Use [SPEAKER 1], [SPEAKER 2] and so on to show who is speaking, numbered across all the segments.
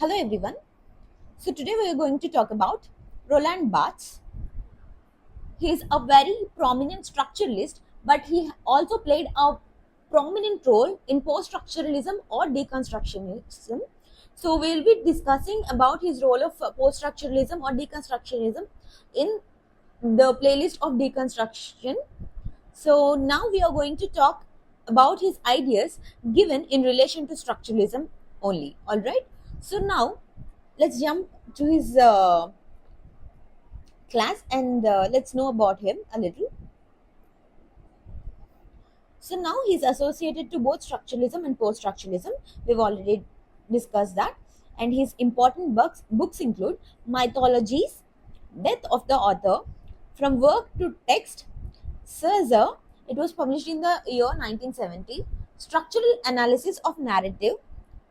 [SPEAKER 1] Hello everyone. So today we are going to talk about Roland Barthes. He is a very prominent structuralist, but he also played a prominent role in post-structuralism or deconstructionism. So we'll be discussing about his role of post-structuralism or deconstructionism in the playlist of deconstruction. So now we are going to talk about his ideas given in relation to structuralism only. All right. So now let's jump to his class and let's know about him a little. So now he's associated to both structuralism and post-structuralism. We've already discussed that. And his important books include Mythologies, Death of the Author, From Work to Text, Caesar. It was published in the year 1970. Structural Analysis of Narrative,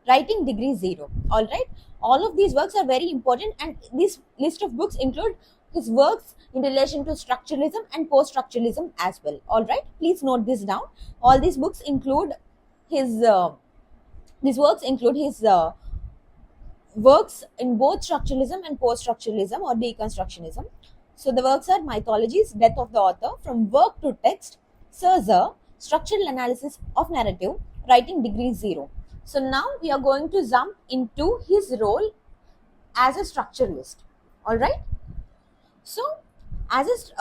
[SPEAKER 1] Writing Degree Zero. All right. All of these works are very important, and this list of books include his works in relation to structuralism and post-structuralism as well. All right. Please note this down. All these books include his. These works include his works in both structuralism and post-structuralism or deconstructionism. So the works are Mythologies, Death of the Author, From Work to Text, Caesar, Structural Analysis of Narrative, Writing Degree Zero. So now we are going to jump into his role as a structuralist. All right. So as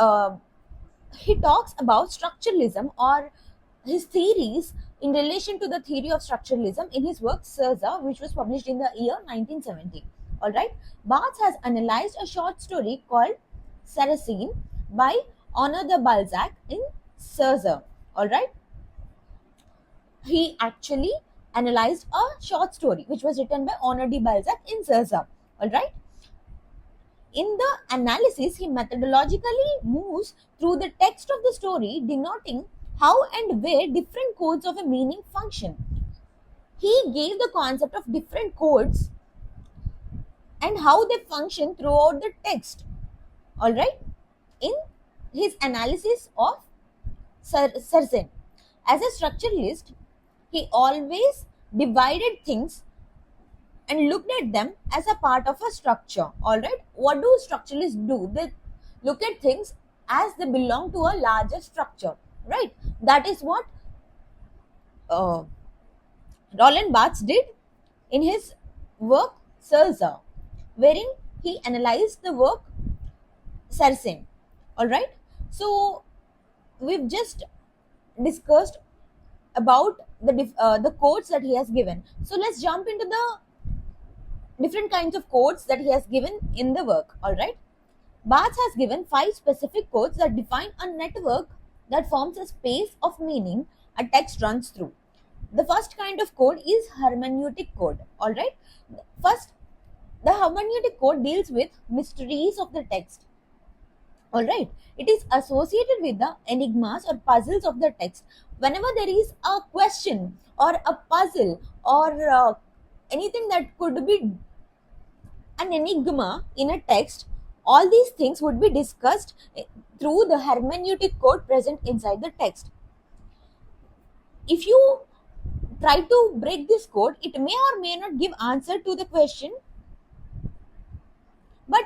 [SPEAKER 1] he talks about structuralism or his theories in relation to the theory of structuralism in his work Caesar, which was published in the year 1970. All right. Barthes has analyzed a short story called Saracen by Honor de Balzac in Caesar. All right. He actually analyzed a short story which was written by Honor de Balzac in Caesar. All right. In the analysis, he methodologically moves through the text of the story, denoting how and where different codes of a meaning function. He gave the concept of different codes and how they function throughout the text. All right, in his analysis of Sarsen. As a structuralist, he always divided things and looked at them as a part of a structure. All right, what do structuralists do? They look at things as they belong to a larger structure, right? That is what uh, Roland Barthes did in his work Caesar, wherein he analyzed the work Sarsen. All right, so we've just discussed about the codes that he has given. So let's jump into the different kinds of codes that he has given in the work. All right. Barthes has given 5 specific codes that define a network that forms a space of meaning a text runs through. The first kind of code is hermeneutic code. All right. First, the hermeneutic code deals with mysteries of the text. All right. It is associated with the enigmas or puzzles of the text. Whenever there is a question or a puzzle or anything that could be an enigma in a text, all these things would be discussed through the hermeneutic code present inside the text. If you try to break this code, it may or may not give answer to the question, but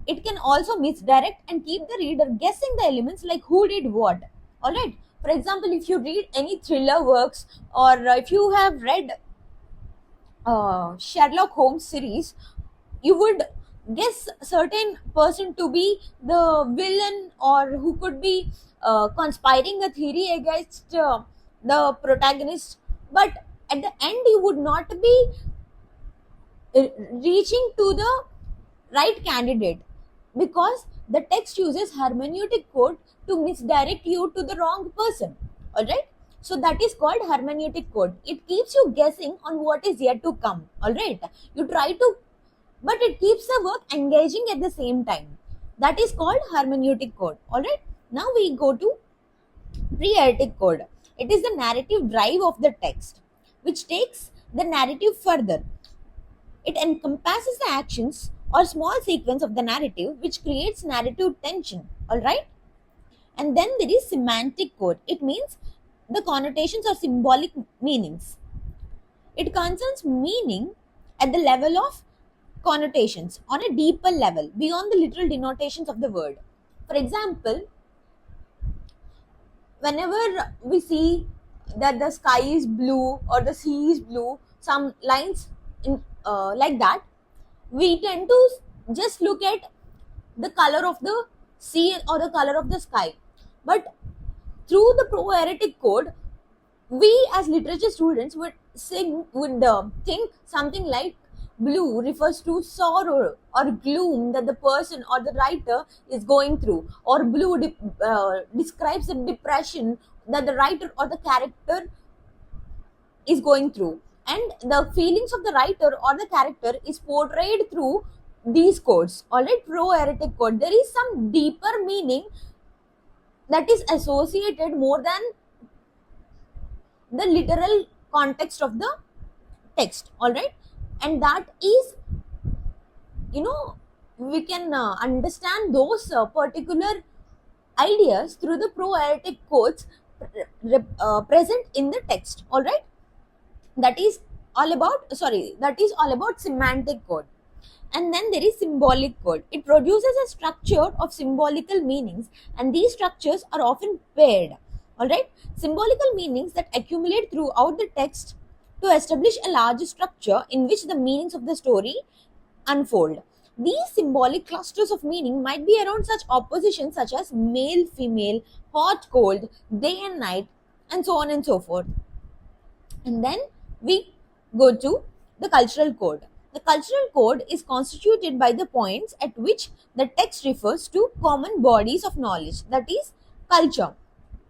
[SPEAKER 1] it can also misdirect and keep the reader guessing the elements like who did what. All right. For example, if you read any thriller works or if you have read Sherlock Holmes series, you would guess certain person to be the villain or who could be conspiring a theory against the protagonist, but at the end you would not be reaching to the right candidate because the text uses hermeneutic code to misdirect you to the wrong person. All right, so that is called hermeneutic code. It keeps you guessing on what is yet to come. All right, you try to, but it keeps the work engaging at the same time. That is called hermeneutic code. All right, now we go to preartic code. It is the narrative drive of the text which takes the narrative further. It encompasses the actions or small sequence of the narrative which creates narrative tension. All right, and then there is semantic code. It means the connotations or symbolic meanings. It concerns meaning at the level of connotations, on a deeper level, beyond the literal denotations of the word. For example, whenever we see that the sky is blue or the sea is blue, some lines in like that, we tend to just look at the color of the sea or the color of the sky. But through the pro-heretic code, we as literature students would think something like blue refers to sorrow or gloom that the person or the writer is going through, or blue describes the depression that the writer or the character is going through, and the feelings of the writer or the character is portrayed through these codes. All right, pro-heretic code, there is some deeper meaning that is associated more than the literal context of the text. All right, and that is, you know, we can understand those particular ideas through the pro-heretic codes present in the text. All right, that is that is all about semantic code. And then there is symbolic code. It produces a structure of symbolical meanings, and these structures are often paired. All right, symbolical meanings that accumulate throughout the text to establish a larger structure in which the meanings of the story unfold. These symbolic clusters of meaning might be around such oppositions such as male, female, hot, cold, day and night, and so on and so forth. And then we go to the cultural code. The cultural code is constituted by the points at which the text refers to common bodies of knowledge, that is, culture.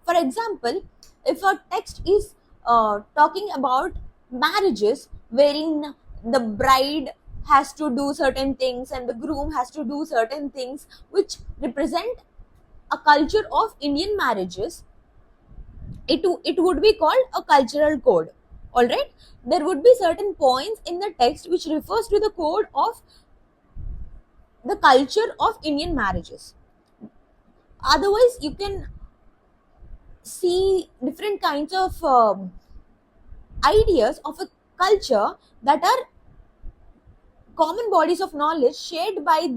[SPEAKER 1] For example, if a text is talking about marriages wherein the bride has to do certain things and the groom has to do certain things which represent a culture of Indian marriages, it would be called a cultural code. All right, there would be certain points in the text which refers to the code of the culture of Indian marriages. Otherwise, you can see different kinds of ideas of a culture that are common bodies of knowledge shared by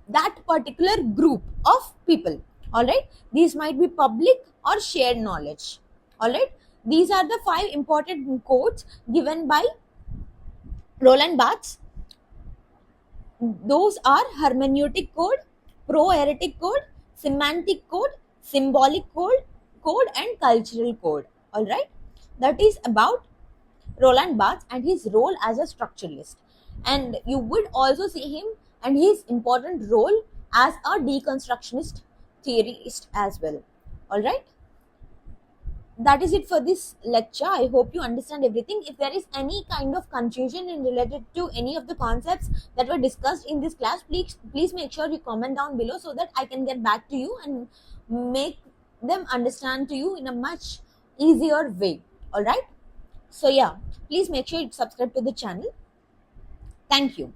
[SPEAKER 1] that particular group of people. All right, these might be public or shared knowledge. All right, these are the 5 important codes given by Roland Barthes. Those are hermeneutic code, pro-heretic code, semantic code, symbolic code, and cultural code. All right, that is about Roland Barthes and his role as a structuralist. And you would also see him and his important role as a deconstructionist theorist as well. All right, that is it for this lecture. I hope you understand everything. If there is any kind of confusion in related to any of the concepts that were discussed in this class, please make sure you comment down below so that I can get back to you and make them understand to you in a much easier way. All right, so yeah, please make sure you subscribe to the channel. Thank you.